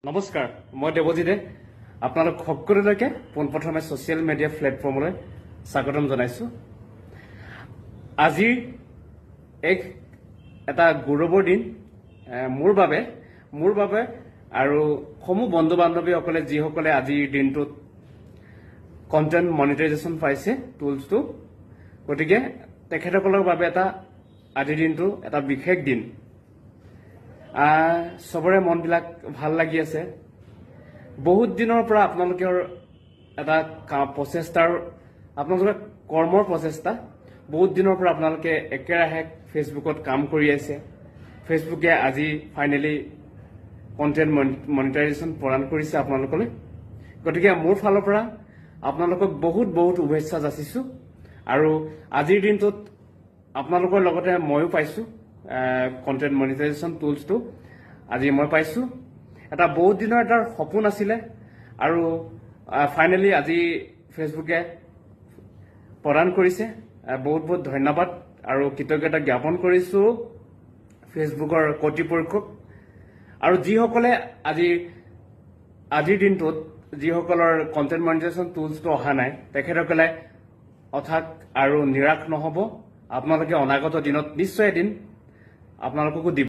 নমস্কাৰ, মই দেৱজিতে আপোনালোক সকলোলৈকে পোনপ্ৰথমে ছ'চিয়েল মিডিয়া প্লেটফৰ্মলৈ স্বাগতম জনাইছোঁ। আজিৰ এটা গৌৰৱৰ দিন মোৰ বাবে আৰু সমূহ বন্ধু বান্ধৱীসকলে যিসকলে আজিৰ দিনটোত কণ্টেণ্ট মনিটাইজেশ্যন পাইছে টুলছটো, গতিকে তেখেতসকলৰ বাবে আজিৰ দিনটো এটা বিশেষ দিন। চবৰে মনবিলাক ভাল লাগি আছে। বহুত দিনৰ পৰা আপোনালোকৰ এটা প্ৰচেষ্টাৰ আপোনালোকৰ কৰ্মৰ প্ৰচেষ্টা বহুত দিনৰ পৰা আপোনালোকে একেৰাহে ফেচবুকত কাম কৰি আছে। ফেচবুকে আজি ফাইনেলি কণ্টেণ্ট মনিটাইজেশ্যন প্ৰদান কৰিছে আপোনালোকলৈ। গতিকে মোৰ ফালৰ পৰা আপোনালোকক বহুত শুভেচ্ছা যাচিছোঁ। আৰু আজিৰ দিনটোত আপোনালোকৰ লগতে ময়ো পাইছোঁ কণ্টেণ্ট মনিটাইজেশ্যন টুলছটো আজি মই পাইছোঁ। এটা বহুত দিনৰ এটা সপোন আছিলে আৰু ফাইনেলি আজি ফেচবুকে প্ৰদান কৰিছে। বহুত ধন্যবাদ আৰু কৃতজ্ঞতা জ্ঞাপন কৰিছোঁ ফেচবুকৰ কৰ্তৃপক্ষক। আৰু যিসকলে আজিৰ দিনটোত যিসকলৰ কণ্টেণ্ট মনিটাইজেশ্যন টুলছটো অহা নাই, তেখেতসকলে অৰ্থাৎ আৰু নিৰাশ নহ'ব। আপোনালোকে অনাগত দিনত নিশ্চয় এদিন আপোনালোককো দিব।